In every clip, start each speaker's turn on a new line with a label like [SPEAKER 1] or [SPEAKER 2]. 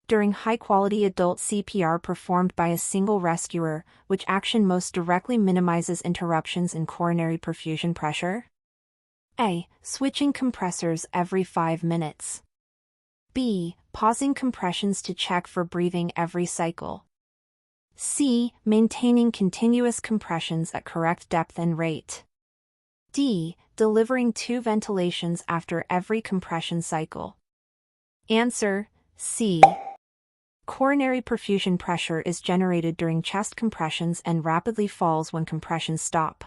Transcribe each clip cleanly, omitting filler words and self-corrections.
[SPEAKER 1] During high-quality adult CPR performed by a single rescuer, which action most directly minimizes interruptions in coronary perfusion pressure? A. Switching compressors every 5 minutes. B. Pausing compressions to check for breathing every cycle. C. Maintaining continuous compressions at correct depth and rate. D. Delivering 2 ventilations after every compression cycle. Answer: C. Coronary perfusion pressure is generated during chest compressions and rapidly falls when compressions stop.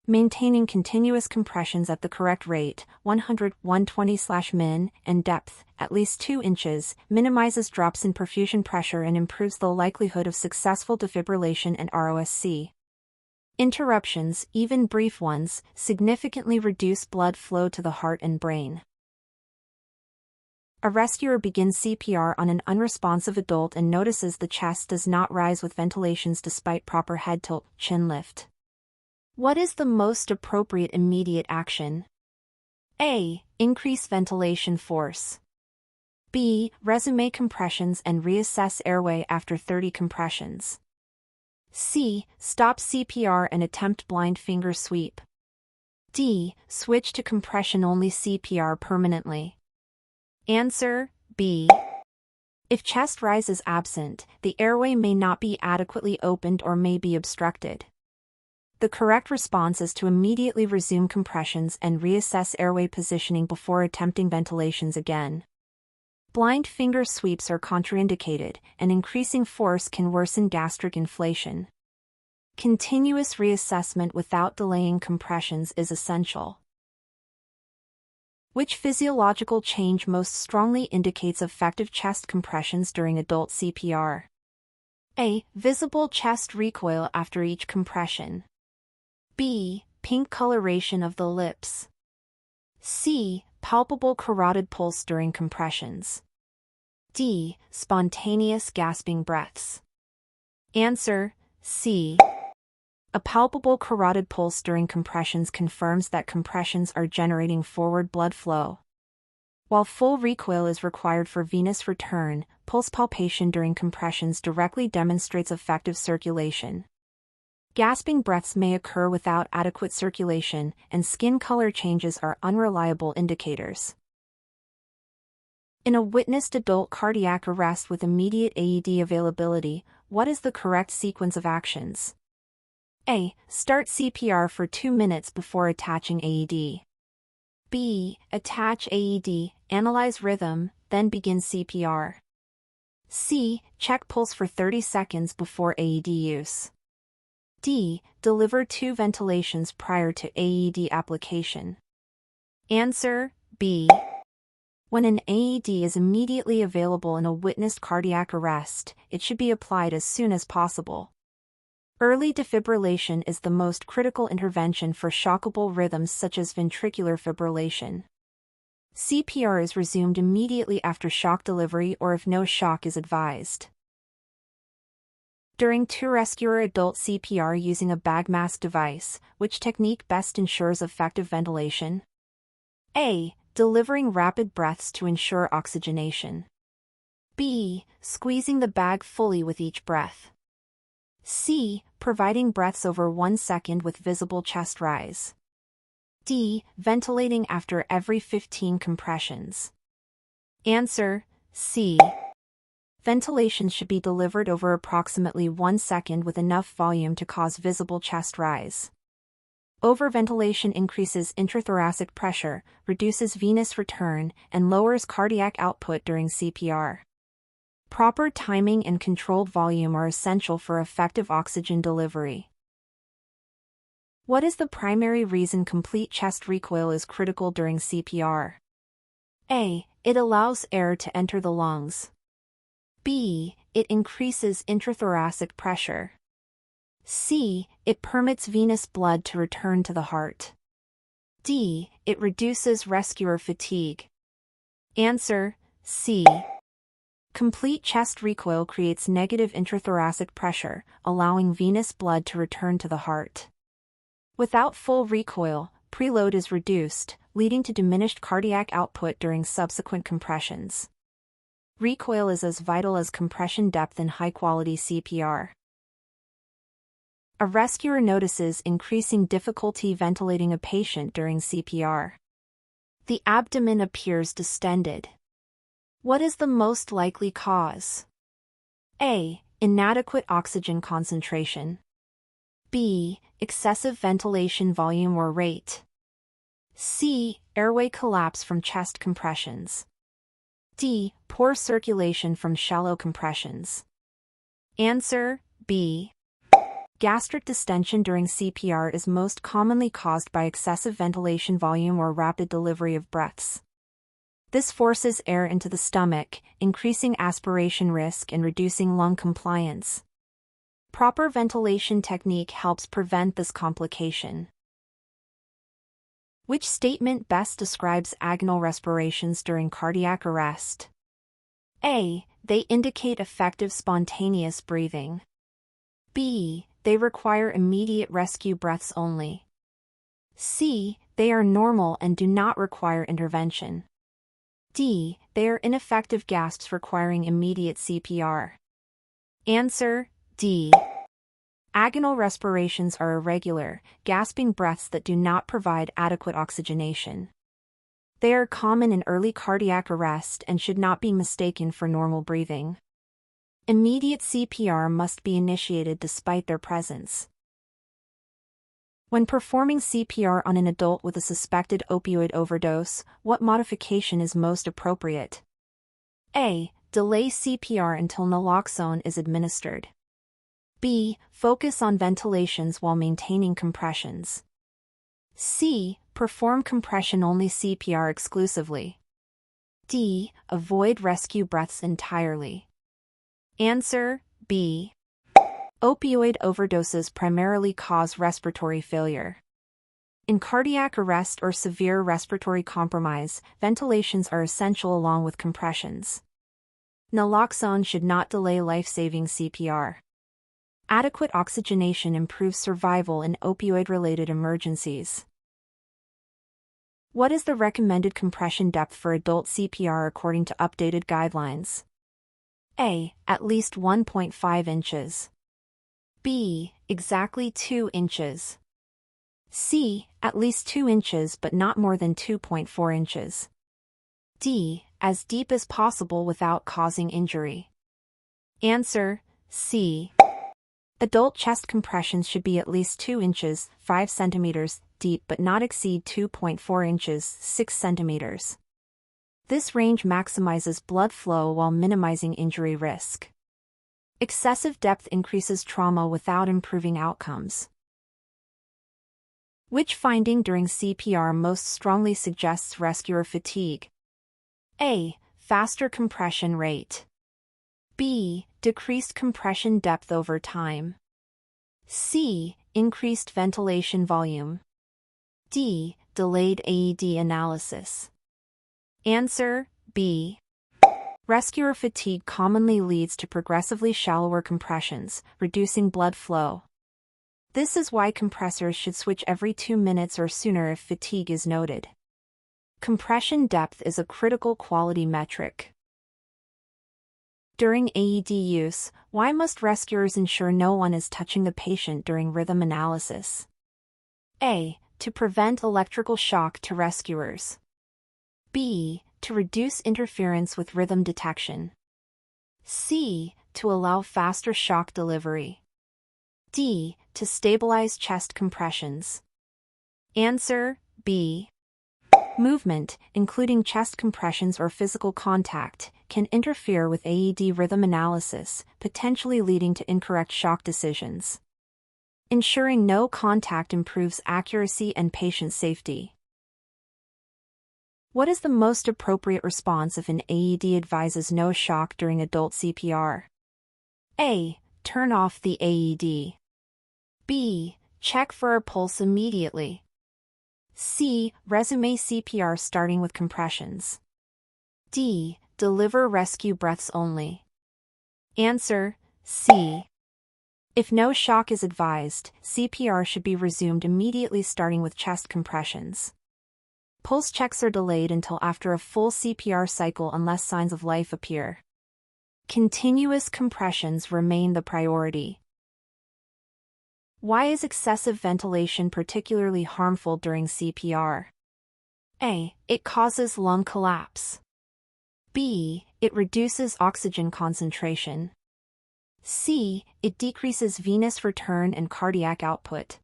[SPEAKER 1] Maintaining continuous compressions at the correct rate, 100-120/min, and depth, at least 2 inches, minimizes drops in perfusion pressure and improves the likelihood of successful defibrillation and ROSC. Interruptions, even brief ones, significantly reduce blood flow to the heart and brain. A rescuer begins CPR on an unresponsive adult and notices the chest does not rise with ventilations despite proper head tilt, chin lift. What is the most appropriate immediate action? A. Increase ventilation force. B. Resume compressions and reassess airway after 30 compressions. C. Stop CPR and attempt blind finger sweep. D. Switch to compression-only CPR permanently. Answer: B. If chest rise is absent, the airway may not be adequately opened or may be obstructed. The correct response is to immediately resume compressions and reassess airway positioning before attempting ventilations again. Blind finger sweeps are contraindicated, and increasing force can worsen gastric inflation. Continuous reassessment without delaying compressions is essential. Which physiological change most strongly indicates effective chest compressions during adult CPR? A. Visible chest recoil after each compression. B. Pink coloration of the lips. C. Palpable carotid pulse during compressions. D. Spontaneous gasping breaths. Answer: C. A palpable carotid pulse during compressions confirms that compressions are generating forward blood flow. While full recoil is required for venous return, pulse palpation during compressions directly demonstrates effective circulation. Gasping breaths may occur without adequate circulation, and skin color changes are unreliable indicators. In a witnessed adult cardiac arrest with immediate AED availability, what is the correct sequence of actions? A. Start CPR for 2 minutes before attaching AED. B. Attach AED, analyze rhythm, then begin CPR. C. Check pulse for 30 seconds before AED use. D. Deliver 2 ventilations prior to AED application. Answer: B. When an AED is immediately available in a witnessed cardiac arrest, it should be applied as soon as possible. Early defibrillation is the most critical intervention for shockable rhythms such as ventricular fibrillation. CPR is resumed immediately after shock delivery or if no shock is advised. During two-rescuer adult CPR using a bag mask device, which technique best ensures effective ventilation? A. Delivering rapid breaths to ensure oxygenation. B. Squeezing the bag fully with each breath. C. Providing breaths over 1 second with visible chest rise. D. Ventilating after every 15 compressions. Answer: C. Ventilation should be delivered over approximately 1 second with enough volume to cause visible chest rise. Overventilation increases intrathoracic pressure, reduces venous return, and lowers cardiac output during CPR. Proper timing and controlled volume are essential for effective oxygen delivery. What is the primary reason complete chest recoil is critical during CPR? A. It allows air to enter the lungs. B. It increases intrathoracic pressure. C. It permits venous blood to return to the heart. D. It reduces rescuer fatigue. Answer: C. Complete chest recoil creates negative intrathoracic pressure, allowing venous blood to return to the heart. Without full recoil, preload is reduced, leading to diminished cardiac output during subsequent compressions. Recoil is as vital as compression depth in high-quality CPR. A rescuer notices increasing difficulty ventilating a patient during CPR. The abdomen appears distended. What is the most likely cause? A. Inadequate oxygen concentration. B. Excessive ventilation volume or rate. C. Airway collapse from chest compressions. D. Poor circulation from shallow compressions. Answer: B. Gastric distension during CPR is most commonly caused by excessive ventilation volume or rapid delivery of breaths. This forces air into the stomach, increasing aspiration risk and reducing lung compliance. Proper ventilation technique helps prevent this complication. Which statement best describes agonal respirations during cardiac arrest? A. They indicate effective spontaneous breathing. B. They require immediate rescue breaths only. C. They are normal and do not require intervention. D. They are ineffective gasps requiring immediate CPR. Answer: D. Agonal respirations are irregular, gasping breaths that do not provide adequate oxygenation. They are common in early cardiac arrest and should not be mistaken for normal breathing. Immediate CPR must be initiated despite their presence. When performing CPR on an adult with a suspected opioid overdose, what modification is most appropriate? A. Delay CPR until naloxone is administered. B. Focus on ventilations while maintaining compressions. C. Perform compression-only CPR exclusively. D. Avoid rescue breaths entirely. Answer: B. Opioid overdoses primarily cause respiratory failure. In cardiac arrest or severe respiratory compromise, ventilations are essential along with compressions. Naloxone should not delay life-saving CPR. Adequate oxygenation improves survival in opioid-related emergencies. What is the recommended compression depth for adult CPR according to updated guidelines? A. At least 1.5 inches. B. Exactly 2 inches. C. At least 2 inches but not more than 2.4 inches. D. As deep as possible without causing injury. Answer: C. Adult chest compressions should be at least 2 inches, 5 centimeters, deep but not exceed 2.4 inches, 6 centimeters. This range maximizes blood flow while minimizing injury risk. Excessive depth increases trauma without improving outcomes. Which finding during CPR most strongly suggests rescuer fatigue? A. Faster compression rate. B. Decreased compression depth over time. C. Increased ventilation volume. D. Delayed AED analysis. Answer: B. Rescuer fatigue commonly leads to progressively shallower compressions, reducing blood flow. This is why compressors should switch every 2 minutes or sooner if fatigue is noted. Compression depth is a critical quality metric. During AED use, why must rescuers ensure no one is touching the patient during rhythm analysis? A. To prevent electrical shock to rescuers. B. To reduce interference with rhythm detection. C. To allow faster shock delivery. D. To stabilize chest compressions. Answer: B. Movement, including chest compressions or physical contact, can interfere with AED rhythm analysis, potentially leading to incorrect shock decisions. Ensuring no contact improves accuracy and patient safety. What is the most appropriate response if an AED advises no shock during adult CPR? A. Turn off the AED. B. Check for a pulse immediately. C. Resume CPR starting with compressions. D. Deliver rescue breaths only. Answer: C. If no shock is advised, CPR should be resumed immediately starting with chest compressions. Pulse checks are delayed until after a full CPR cycle unless signs of life appear. Continuous compressions remain the priority. Why is excessive ventilation particularly harmful during CPR? A. It causes lung collapse. B. It reduces oxygen concentration. C. It decreases venous return and cardiac output.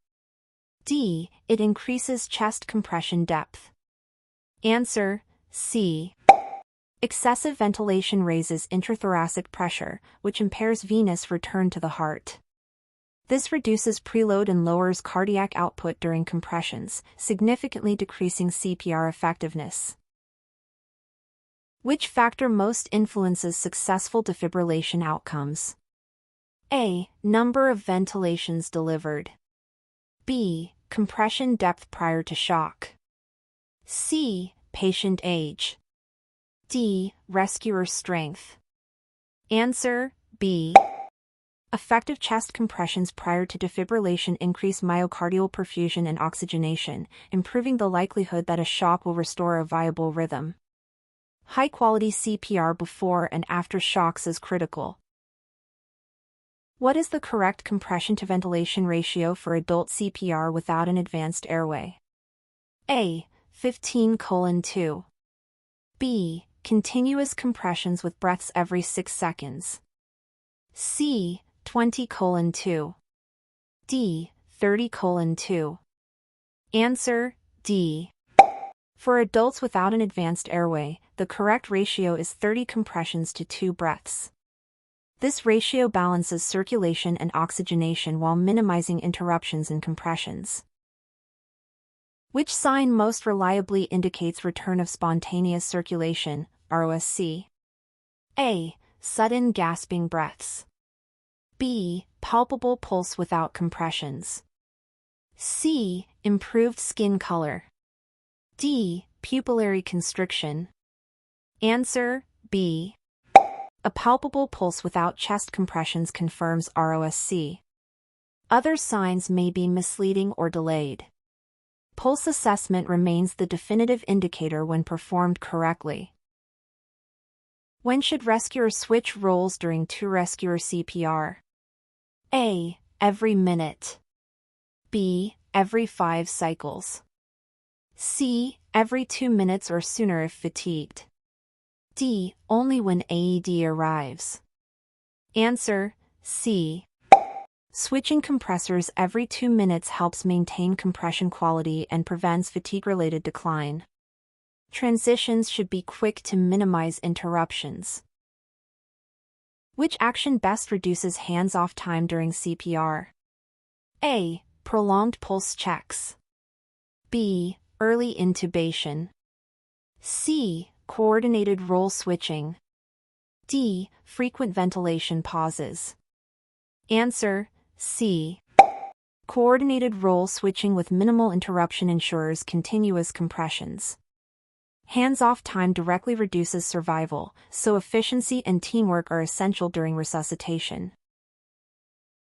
[SPEAKER 1] D. It increases chest compression depth. Answer: C. Excessive ventilation raises intrathoracic pressure, which impairs venous return to the heart. This reduces preload and lowers cardiac output during compressions, significantly decreasing CPR effectiveness. Which factor most influences successful defibrillation outcomes? A. Number of ventilations delivered. B. Compression depth prior to shock. C. Patient age. D. Rescuer strength. Answer: B. Effective chest compressions prior to defibrillation increase myocardial perfusion and oxygenation, improving the likelihood that a shock will restore a viable rhythm. High-quality CPR before and after shocks is critical. What is the correct compression-to-ventilation ratio for adult CPR without an advanced airway? A. 15:2. B. Continuous compressions with breaths every 6 seconds. C. 20:2. D. 30:2. Answer: D. For adults without an advanced airway, the correct ratio is 30 compressions to 2 breaths. This ratio balances circulation and oxygenation while minimizing interruptions in compressions. Which sign most reliably indicates return of spontaneous circulation, ROSC? A. Sudden gasping breaths. B. Palpable pulse without compressions. C. Improved skin color. D. Pupillary constriction. Answer: B. A palpable pulse without chest compressions confirms ROSC. Other signs may be misleading or delayed. Pulse assessment remains the definitive indicator when performed correctly. When should rescuer switch roles during two-rescuer CPR? A. Every minute. B. Every 5 cycles. C. Every 2 minutes or sooner if fatigued. D. Only when AED arrives. Answer: C. Switching compressors every 2 minutes helps maintain compression quality and prevents fatigue-related decline. Transitions should be quick to minimize interruptions. Which action best reduces hands-off time during CPR? A. Prolonged pulse checks. B. Early intubation. C. Coordinated role switching. D. Frequent ventilation pauses. Answer: C. Coordinated role switching with minimal interruption ensures continuous compressions. Hands-off time directly reduces survival, so efficiency and teamwork are essential during resuscitation.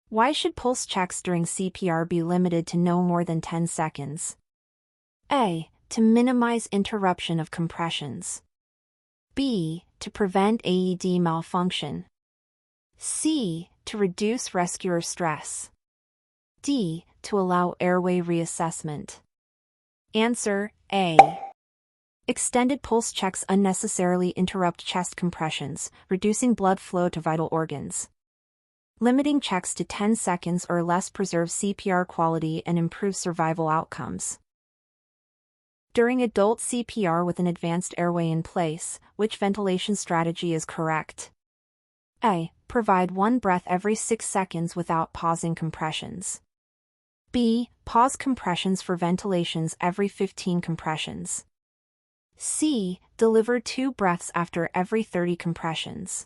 [SPEAKER 1] Why should pulse checks during CPR be limited to no more than 10 seconds? A. To minimize interruption of compressions. B. To prevent AED malfunction. C. To reduce rescuer stress. D. To allow airway reassessment. Answer: A. Extended pulse checks unnecessarily interrupt chest compressions, reducing blood flow to vital organs. Limiting checks to 10 seconds or less preserves CPR quality and improves survival outcomes. During adult CPR with an advanced airway in place, which ventilation strategy is correct? A. Provide 1 breath every 6 seconds without pausing compressions. B. Pause compressions for ventilations every 15 compressions. C. Deliver 2 breaths after every 30 compressions.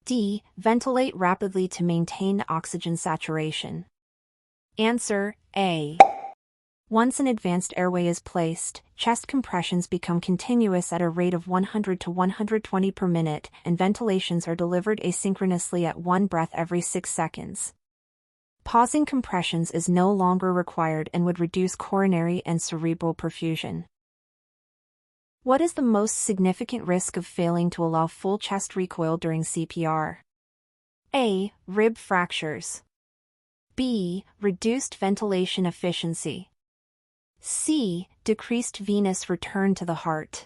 [SPEAKER 1] D. Ventilate rapidly to maintain oxygen saturation. Answer: A. Once an advanced airway is placed, chest compressions become continuous at a rate of 100 to 120 per minute, and ventilations are delivered asynchronously at 1 breath every 6 seconds. Pausing compressions is no longer required and would reduce coronary and cerebral perfusion. What is the most significant risk of failing to allow full chest recoil during CPR? A. Rib fractures. B. Reduced ventilation efficiency. C. Decreased venous return to the heart.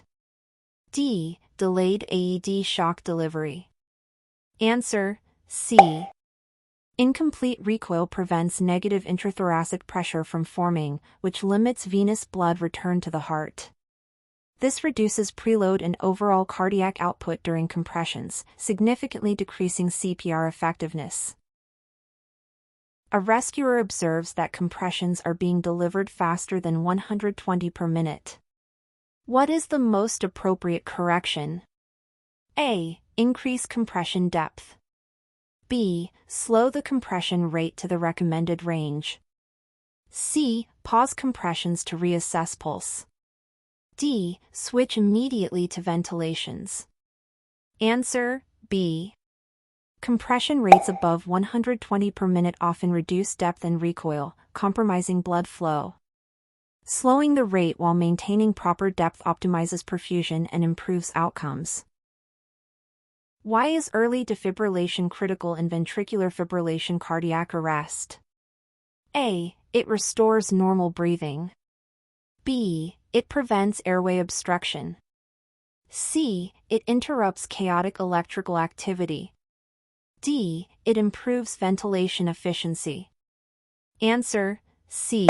[SPEAKER 1] D. Delayed AED shock delivery. Answer: C. Incomplete recoil prevents negative intrathoracic pressure from forming, which limits venous blood return to the heart. This reduces preload and overall cardiac output during compressions, significantly decreasing CPR effectiveness. A rescuer observes that compressions are being delivered faster than 120 per minute. What is the most appropriate correction? A. Increase compression depth. B. Slow the compression rate to the recommended range. C. Pause compressions to reassess pulse. D. Switch immediately to ventilations. Answer: B. Compression rates above 120 per minute often reduce depth and recoil, compromising blood flow. Slowing the rate while maintaining proper depth optimizes perfusion and improves outcomes. Why is early defibrillation critical in ventricular fibrillation cardiac arrest? A. It restores normal breathing. B. It prevents airway obstruction. C. It interrupts chaotic electrical activity. D. It improves ventilation efficiency. Answer: C.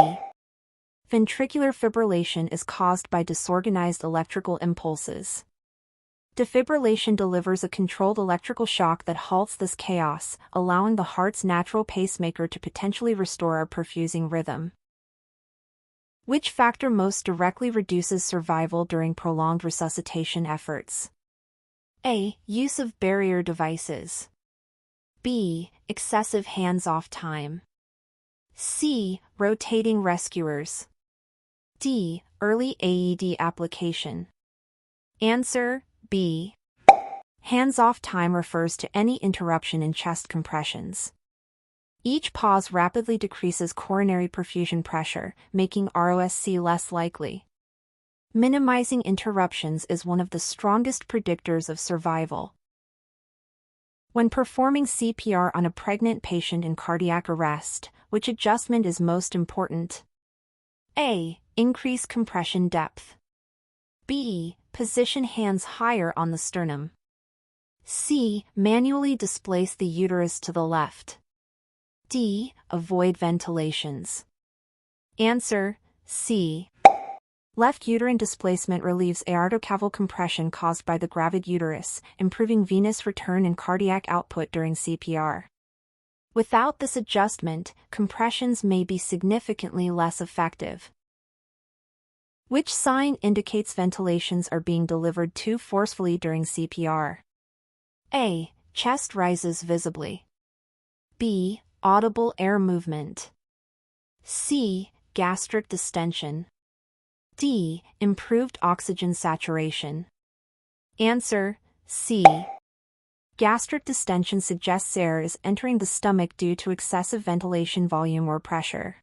[SPEAKER 1] Ventricular fibrillation is caused by disorganized electrical impulses. Defibrillation delivers a controlled electrical shock that halts this chaos, allowing the heart's natural pacemaker to potentially restore our perfusing rhythm. Which factor most directly reduces survival during prolonged resuscitation efforts? A. Use of barrier devices. B. Excessive hands-off time. C. Rotating rescuers. D. Early AED application. Answer: B. Hands-off time refers to any interruption in chest compressions. Each pause rapidly decreases coronary perfusion pressure, making ROSC less likely. Minimizing interruptions is one of the strongest predictors of survival. When performing CPR on a pregnant patient in cardiac arrest, which adjustment is most important? A. Increase compression depth. B. Position hands higher on the sternum. C. Manually displace the uterus to the left. D. Avoid ventilations. Answer: C. Left uterine displacement relieves aortocaval compression caused by the gravid uterus, improving venous return and cardiac output during CPR. Without this adjustment, compressions may be significantly less effective. Which sign indicates ventilations are being delivered too forcefully during CPR? A. Chest rises visibly. B. Audible air movement. C. Gastric distension. D. Improved oxygen saturation. Answer: C. Gastric distension suggests air is entering the stomach due to excessive ventilation volume or pressure.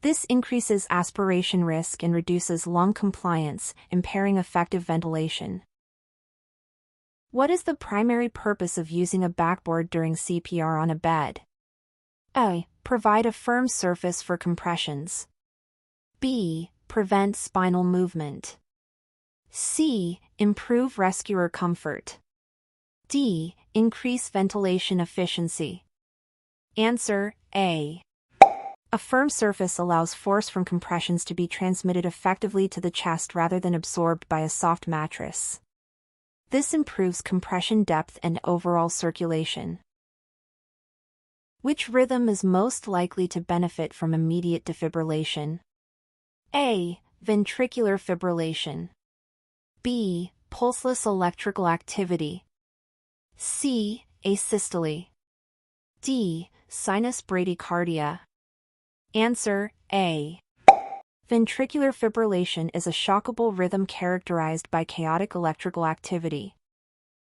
[SPEAKER 1] This increases aspiration risk and reduces lung compliance, impairing effective ventilation. What is the primary purpose of using a backboard during CPR on a bed? A. Provide a firm surface for compressions. B. Prevent spinal movement. C. Improve rescuer comfort. D. Increase ventilation efficiency. Answer: A. A firm surface allows force from compressions to be transmitted effectively to the chest rather than absorbed by a soft mattress. This improves compression depth and overall circulation. Which rhythm is most likely to benefit from immediate defibrillation? A. Ventricular fibrillation. B. Pulseless electrical activity. C. Asystole. D. Sinus bradycardia. Answer: A. Ventricular fibrillation is a shockable rhythm characterized by chaotic electrical activity.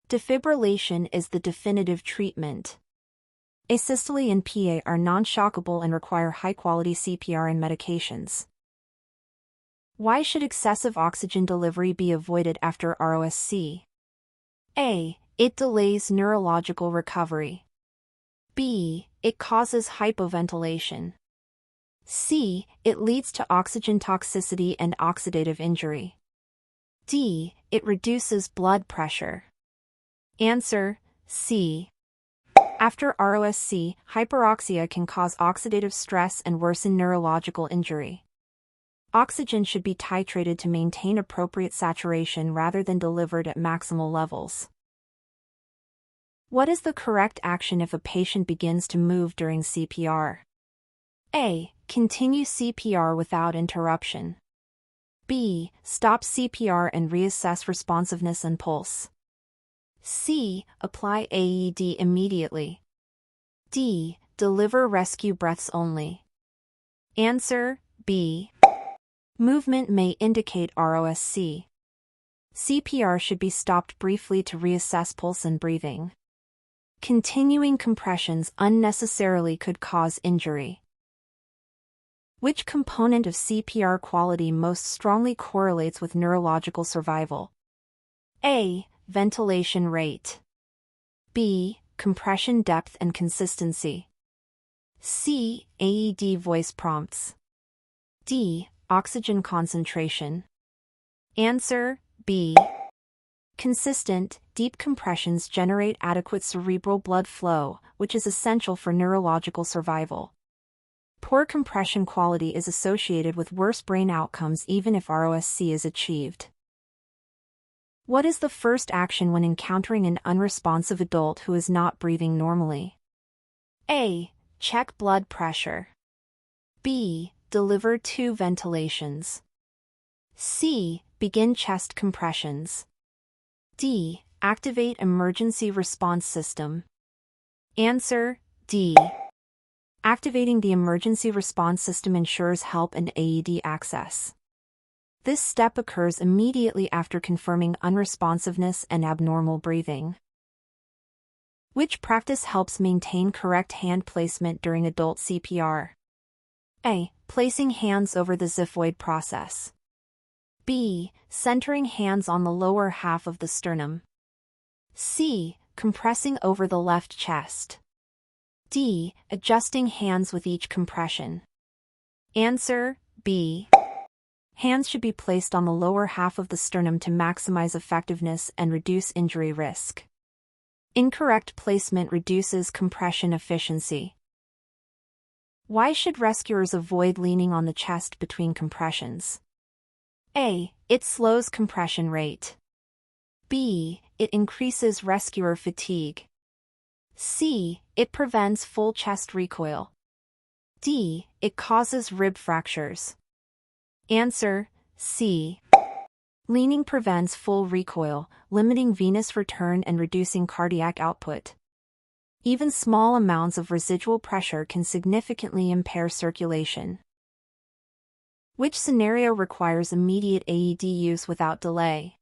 [SPEAKER 1] Defibrillation is the definitive treatment. Asystole and PA are non-shockable and require high-quality CPR and medications. Why should excessive oxygen delivery be avoided after ROSC? A. It delays neurological recovery. B. It causes hypoventilation. C. It leads to oxygen toxicity and oxidative injury. D. It reduces blood pressure. Answer: C. After ROSC, hyperoxia can cause oxidative stress and worsen neurological injury. Oxygen should be titrated to maintain appropriate saturation rather than delivered at maximal levels. What is the correct action if a patient begins to move during CPR? A. Continue CPR without interruption. B. Stop CPR and reassess responsiveness and pulse. C. Apply AED immediately. D. Deliver rescue breaths only. Answer: B. Movement may indicate ROSC. CPR should be stopped briefly to reassess pulse and breathing. Continuing compressions unnecessarily could cause injury. Which component of CPR quality most strongly correlates with neurological survival? A. Ventilation rate. B. Compression depth and consistency. C. AED voice prompts. D. Oxygen concentration. Answer: B. Consistent, deep compressions generate adequate cerebral blood flow, which is essential for neurological survival. Poor compression quality is associated with worse brain outcomes even if ROSC is achieved. What is the first action when encountering an unresponsive adult who is not breathing normally? A. Check blood pressure. B. Deliver 2 ventilations. C. Begin chest compressions. D. Activate emergency response system. Answer: D. Activating the emergency response system ensures help and AED access. This step occurs immediately after confirming unresponsiveness and abnormal breathing. Which practice helps maintain correct hand placement during adult CPR? A. Placing hands over the xiphoid process. B. Centering hands on the lower half of the sternum. C. Compressing over the left chest. D. Adjusting hands with each compression. Answer: B. Hands should be placed on the lower half of the sternum to maximize effectiveness and reduce injury risk. Incorrect placement reduces compression efficiency. Why should rescuers avoid leaning on the chest between compressions? A. It slows compression rate. B. It increases rescuer fatigue. C. It prevents full chest recoil. D. It causes rib fractures. Answer: C. Leaning prevents full recoil, limiting venous return and reducing cardiac output. Even small amounts of residual pressure can significantly impair circulation. Which scenario requires immediate AED use without delay?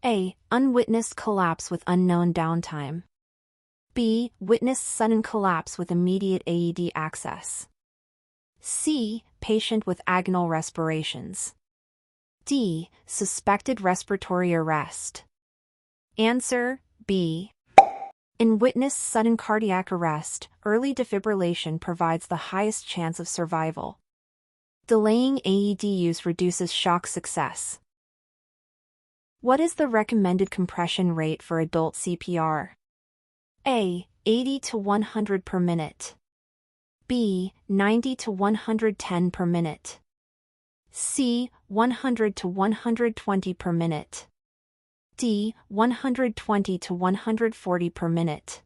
[SPEAKER 1] A. Unwitnessed collapse with unknown downtime. B. Witnessed sudden collapse with immediate AED access. C. Patient with agonal respirations. D. Suspected respiratory arrest. Answer: B. In witnessed sudden cardiac arrest, early defibrillation provides the highest chance of survival. Delaying AED use reduces shock success. What is the recommended compression rate for adult CPR? A. 80 to 100 per minute. B. 90 to 110 per minute. C. 100 to 120 per minute. D. 120 to 140 per minute.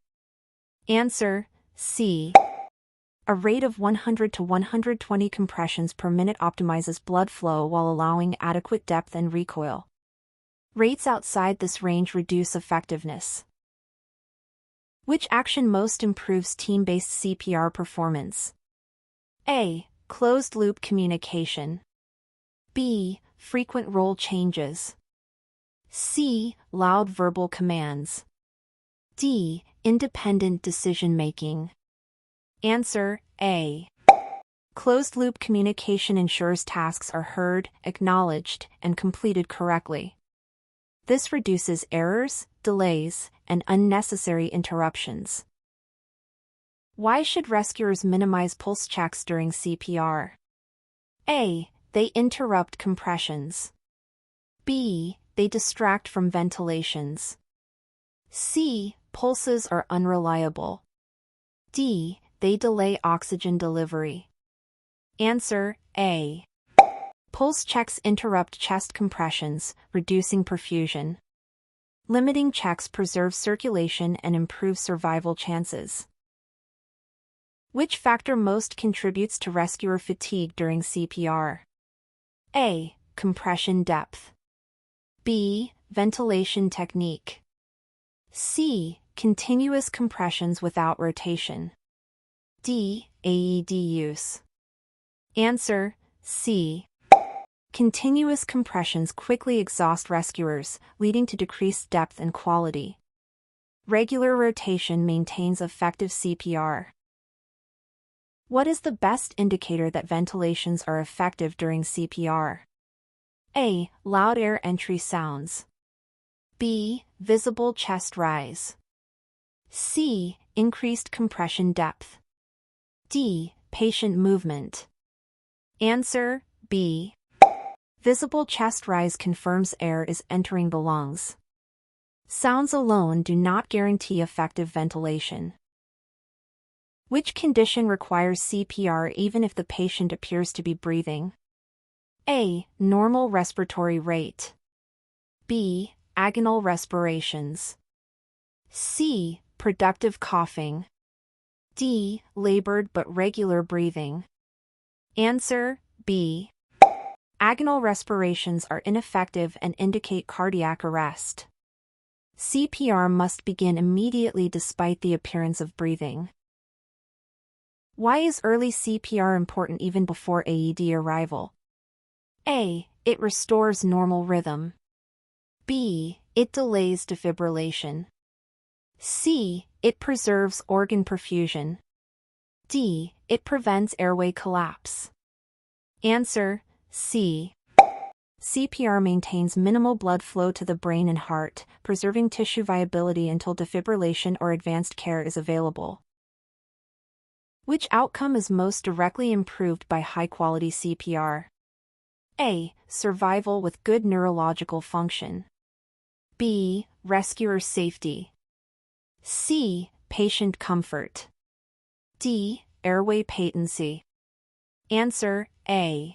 [SPEAKER 1] Answer: C. A rate of 100 to 120 compressions per minute optimizes blood flow while allowing adequate depth and recoil. Rates outside this range reduce effectiveness. Which action most improves team-based CPR performance? A. Closed-loop communication. B. Frequent role changes. C. Loud verbal commands. D. Independent decision-making. Answer: A. Closed-loop communication ensures tasks are heard, acknowledged, and completed correctly. This reduces errors, delays, and unnecessary interruptions. Why should rescuers minimize pulse checks during CPR? A. They interrupt compressions. B. They distract from ventilations. C. Pulses are unreliable. D. They delay oxygen delivery. Answer A. Pulse checks interrupt chest compressions, reducing perfusion. Limiting checks preserves circulation and improves survival chances. Which factor most contributes to rescuer fatigue during CPR? A. Compression depth. B. Ventilation technique. C. Continuous compressions without rotation. D. AED use. Answer C. Continuous compressions quickly exhaust rescuers, leading to decreased depth and quality. Regular rotation maintains effective CPR. What is the best indicator that ventilations are effective during CPR? A. Loud air entry sounds. B. Visible chest rise. C. Increased compression depth. D. Patient movement. Answer B. Visible chest rise confirms air is entering the lungs. Sounds alone do not guarantee effective ventilation. Which condition requires CPR even if the patient appears to be breathing? A. Normal respiratory rate. B. Agonal respirations. C. Productive coughing. D. Labored but regular breathing. Answer B. Agonal respirations are ineffective and indicate cardiac arrest. CPR must begin immediately despite the appearance of breathing. Why is early CPR important even before AED arrival? A. It restores normal rhythm. B. It delays defibrillation. C. It preserves organ perfusion. D. It prevents airway collapse. Answer C. CPR maintains minimal blood flow to the brain and heart, preserving tissue viability until defibrillation or advanced care is available. Which outcome is most directly improved by high-quality CPR? A. Survival with good neurological function. B. Rescuer safety. C. Patient comfort. D. Airway patency. Answer A.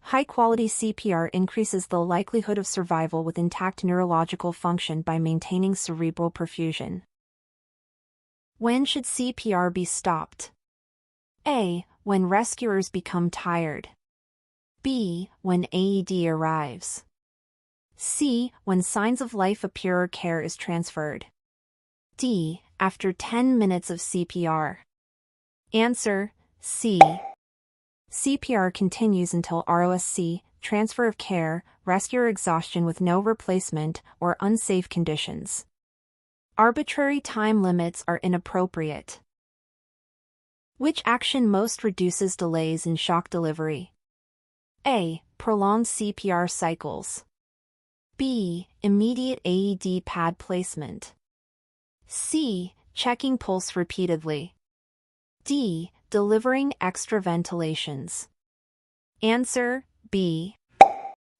[SPEAKER 1] High-quality CPR increases the likelihood of survival with intact neurological function by maintaining cerebral perfusion. When should CPR be stopped? A. When rescuers become tired. B. When AED arrives. C. When signs of life appear or care is transferred. D. After 10 minutes of CPR. Answer C. CPR continues until ROSC, transfer of care, rescuer exhaustion with no replacement, or unsafe conditions. Arbitrary time limits are inappropriate. Which action most reduces delays in shock delivery? A. Prolonged CPR cycles. B. Immediate AED pad placement. C. Checking pulse repeatedly. D. Delivering extra ventilations. Answer B.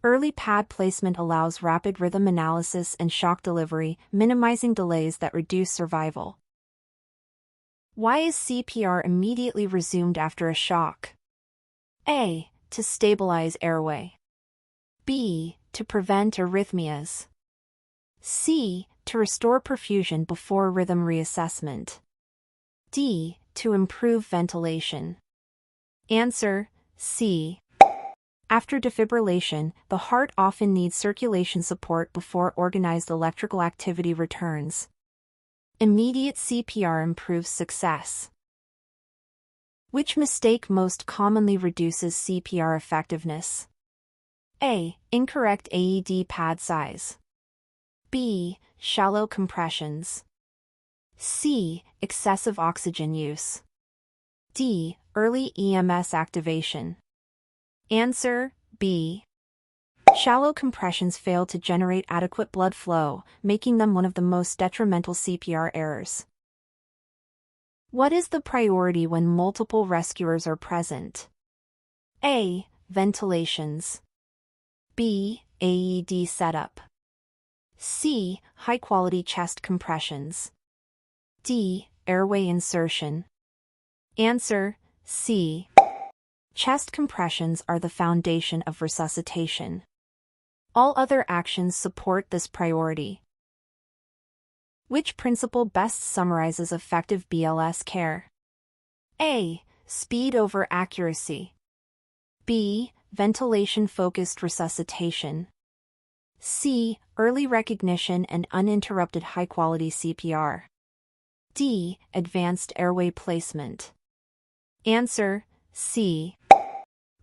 [SPEAKER 1] Early pad placement allows rapid rhythm analysis and shock delivery, minimizing delays that reduce survival. Why is CPR immediately resumed after a shock? A. To stabilize airway. B. To prevent arrhythmias. C. To restore perfusion before rhythm reassessment. D. To improve ventilation. Answer C. After defibrillation, the heart often needs circulation support before organized electrical activity returns. Immediate CPR improves success. Which mistake most commonly reduces CPR effectiveness? A. Incorrect AED pad size. B. Shallow compressions. C. Excessive oxygen use. D. Early EMS activation. Answer, B. Shallow compressions fail to generate adequate blood flow, making them one of the most detrimental CPR errors. What is the priority when multiple rescuers are present? A. Ventilations. B. AED setup. C. High-quality chest compressions. D. Airway insertion. Answer, C. Chest compressions are the foundation of resuscitation. All other actions support this priority. Which principle best summarizes effective BLS care? A. Speed over accuracy. B. Ventilation-focused resuscitation. C. Early recognition and uninterrupted high-quality CPR. D. Advanced airway placement. Answer, C.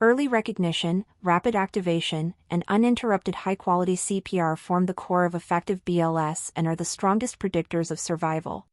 [SPEAKER 1] Early recognition, rapid activation, and uninterrupted high-quality CPR form the core of effective BLS and are the strongest predictors of survival.